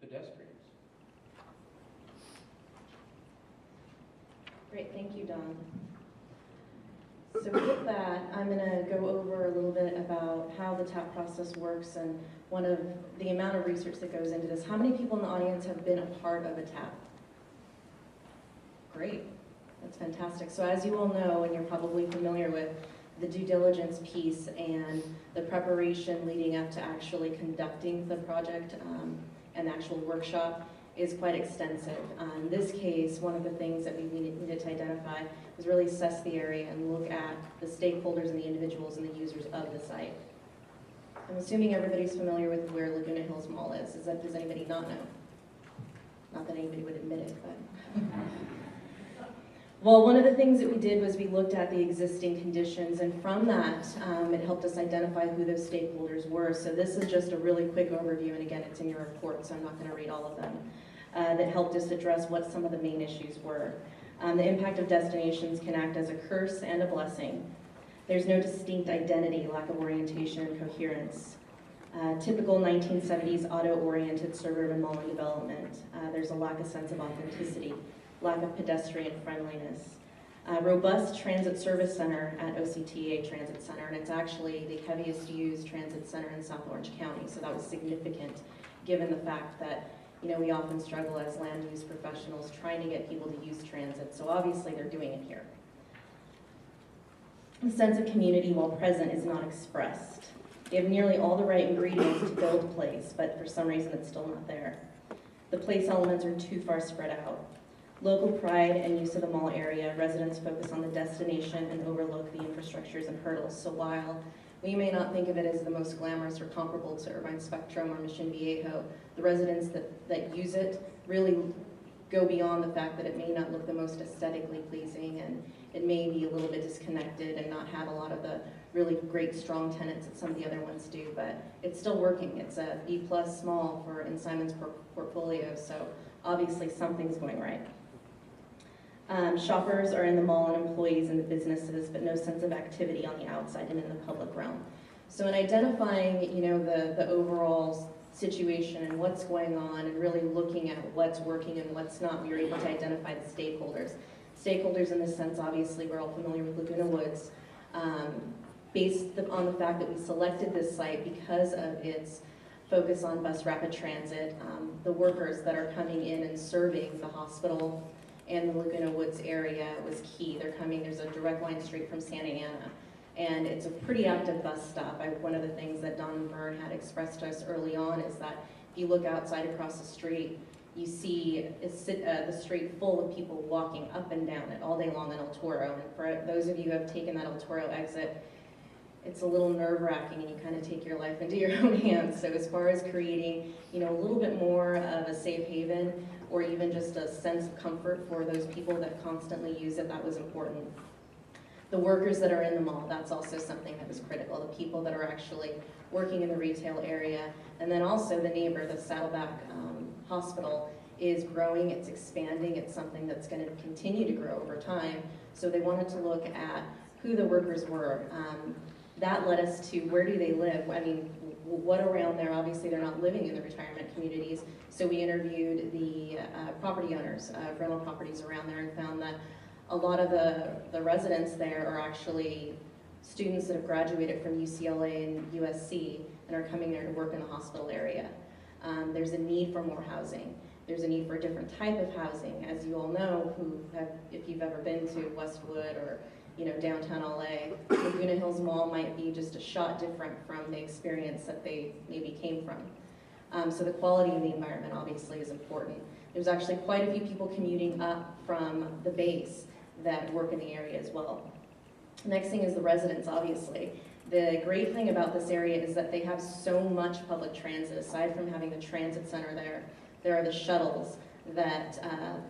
pedestrians. Great, thank you, Don. So with that, I'm going to go over a little bit about how the TAP process works and one of the amount of research that goes into this. How many people in the audience have been a part of a TAP? Great, that's fantastic. So as you all know, and you're probably familiar with, the due diligence piece and the preparation leading up to actually conducting the project and the actual workshop is quite extensive. In this case, one of the things that we needed to identify was really assess the area and look at the stakeholders and the individuals and the users of the site. I'm assuming everybody's familiar with where Laguna Hills Mall is. Does anybody not know? Not that anybody would admit it, but. Well, one of the things that we did was we looked at the existing conditions, and from that, it helped us identify who those stakeholders were. So this is just a really quick overview, and again, it's in your report, so I'm not going to read all of them, that helped us address what some of the main issues were. The impact of destinations can act as a curse and a blessing. There's no distinct identity, lack of orientation and coherence. Typical 1970s auto-oriented suburban mall development. There's a lack of sense of authenticity. Lack of pedestrian friendliness. Robust transit service center at OCTA Transit Center, and it's actually the heaviest used transit center in South Orange County, so that was significant given the fact that we often struggle as land use professionals trying to get people to use transit, so obviously they're doing it here. The sense of community, while present, is not expressed. They have nearly all the right ingredients to build a place, but for some reason it's still not there. The place elements are too far spread out. Local pride and use of the mall area, residents focus on the destination and overlook the infrastructures and hurdles. So while we may not think of it as the most glamorous or comparable to Irvine Spectrum or Mission Viejo, the residents that use it really go beyond the fact that it may not look the most aesthetically pleasing, and it may be a little bit disconnected and not have a lot of the really great strong tenants that some of the other ones do, but it's still working. It's a B+ small in Simon's portfolio, so obviously something's going right. Shoppers are in the mall and employees in the businesses, but no sense of activity on the outside and in the public realm. So in identifying, the overall situation and what's going on and really looking at what's working and what's not, we were able to identify the stakeholders. Stakeholders in this sense, obviously, we're all familiar with Laguna Woods, based on the fact that we selected this site because of its focus on bus rapid transit, the workers that are coming in and serving the hospital and the Laguna Woods area was key. There's a direct line straight from Santa Ana, and it's a pretty active bus stop. One of the things that Don and Vern had expressed to us early on is that if you look outside across the street, you see the street full of people walking up and down it all day long on El Toro. And for those of you who have taken that El Toro exit, it's a little nerve-wracking, and you kind of take your life into your own hands. So as far as creating, a little bit more of a safe haven, or even just a sense of comfort for those people that constantly use it, that was important. The workers that are in the mall, that's also something that was critical. The people that are actually working in the retail area, and then also the neighbor, the Saddleback Hospital, is growing, it's expanding, it's something that's going to continue to grow over time. So they wanted to look at who the workers were. That led us to where do they live? I mean, what around there? Obviously, they're not living in the retirement communities. So we interviewed the property owners of rental properties around there and found that a lot of the residents there are actually students that have graduated from UCLA and USC and are coming there to work in the hospital area. There's a need for more housing. There's a need for a different type of housing. As you all know, if you've ever been to Westwood or downtown LA, Laguna Hills Mall might be just a shot different from the experience that they maybe came from. So the quality of the environment obviously is important. There's actually quite a few people commuting up from the base that work in the area as well. Next thing is the residents, obviously. The great thing about this area is that they have so much public transit. Aside from having the transit center there are the shuttles that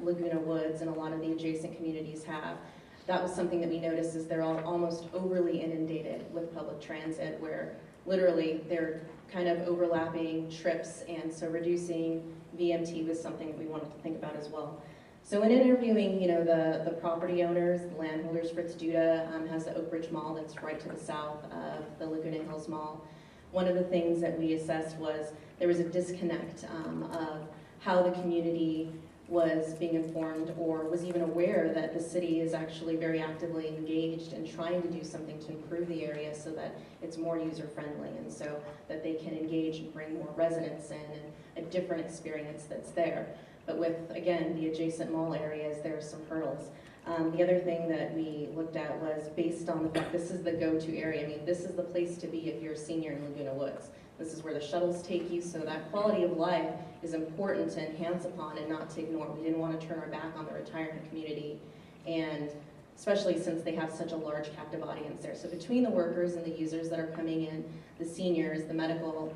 Laguna Woods and a lot of the adjacent communities have. That was something that we noticed is they're all almost overly inundated with public transit, where literally they're kind of overlapping trips, and so reducing VMT was something that we wanted to think about as well. So in interviewing, the property owners, the landholders, Fritz Duda has the Oak Ridge Mall that's right to the south of the Laguna Hills Mall. One of the things that we assessed was there was a disconnect of how the community was being informed or was even aware that the city is actually very actively engaged in trying to do something to improve the area so that it's more user-friendly and so that they can engage and bring more residents in and a different experience that's there. But with, again, the adjacent mall areas, there are some hurdles. The other thing that we looked at was based on the fact this is the go-to area. I mean, this is the place to be if you're a senior in Laguna Woods. This is where the shuttles take you, so that quality of life is important to enhance upon and not to ignore. We didn't want to turn our back on the retirement community, and especially since they have such a large captive audience there. So between the workers and the users that are coming in, the seniors, the medical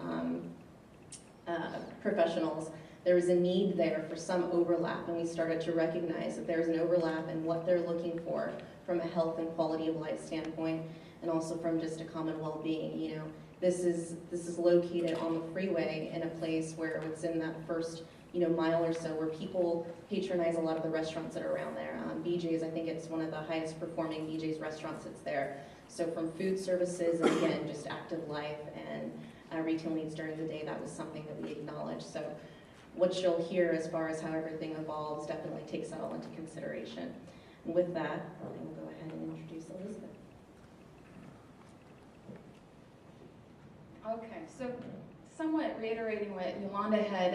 professionals, there was a need there for some overlap, and we started to recognize that there's an overlap in what they're looking for from a health and quality of life standpoint, and also from just a common well-being. You know, this is located on the freeway in a place where it's in that first mile or so where people patronize a lot of the restaurants that are around there. BJ's, I think it's one of the highest performing BJ's restaurants that's there. So from food services and again just active life and retail needs during the day, that was something that we acknowledged. So what you'll hear as far as how everything evolves definitely takes that all into consideration. And with that, I will go ahead and introduce Elizabeth. Okay, so somewhat reiterating what Yolanda had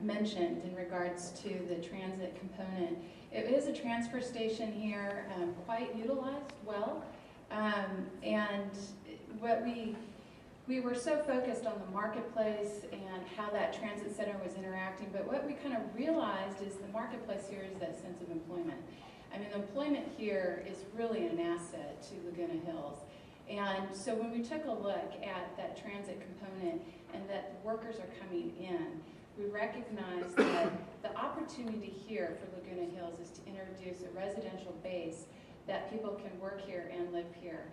mentioned in regards to the transit component. It is a transfer station here, quite utilized well, and what we were so focused on the marketplace and how that transit center was interacting, but what we kind of realized is the marketplace here is that sense of employment. I mean, the employment here is really an asset to Laguna Hills. And so when we took a look at that transit component and that workers are coming in, we recognized that the opportunity here for Laguna Hills is to introduce a residential base that people can work here and live here.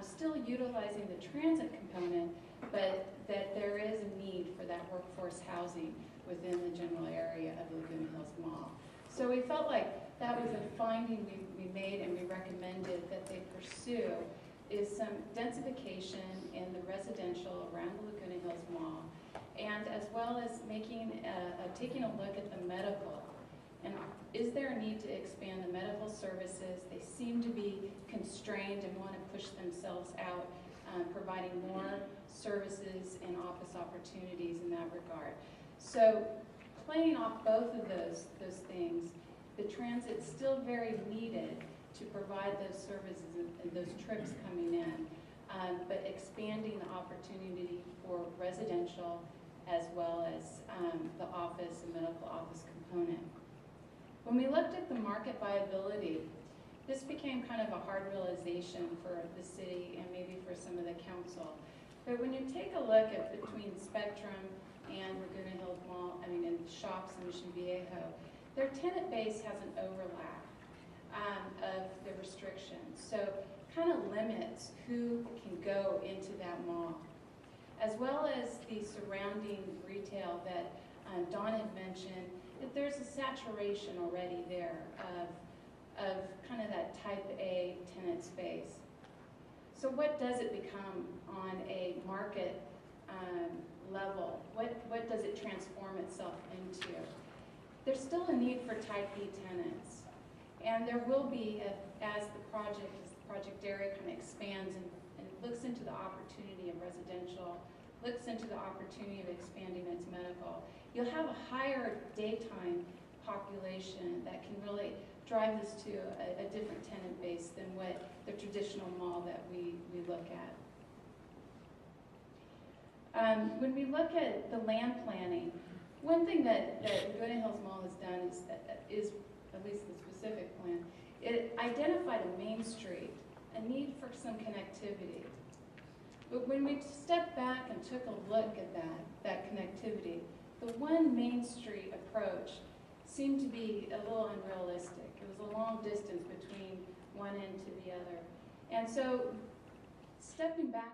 Still utilizing the transit component, but that there is a need for that workforce housing within the general area of Laguna Hills Mall. So we felt like that was a finding we made, and we recommended that they pursue is some densification in the residential around the Laguna Hills Mall, and as well as taking a look at the medical. And is there a need to expand the medical services? They seem to be constrained and want to push themselves out, providing more services and office opportunities in that regard. So playing off both of those things, the transit's still very needed to provide those services and those trips coming in, but expanding the opportunity for residential as well as the office and medical office component. When we looked at the market viability, this became kind of a hard realization for the city and maybe for some of the council. But when you take a look at between Spectrum and Laguna Hills Mall, and shops in Mission Viejo, their tenant base has an overlap of the restrictions. So kind of limits who can go into that mall, as well as the surrounding retail that Dawn had mentioned, that there's a saturation already there of kind of that type A tenant space. So what does it become on a market level? What does it transform itself into? There's still a need for type B tenants. And there will be, as the project area kind of expands and looks into the opportunity of residential, looks into the opportunity of expanding its medical, you'll have a higher daytime population that can really drive this to a different tenant base than what the traditional mall that we look at. When we look at the land planning, one thing that Laguna Hills Mall has done is at least the specific plan, it identified a main street, a need for some connectivity. But when we stepped back and took a look at that connectivity, the one main street approach seemed to be a little unrealistic. It was a long distance between one end to the other. And so stepping back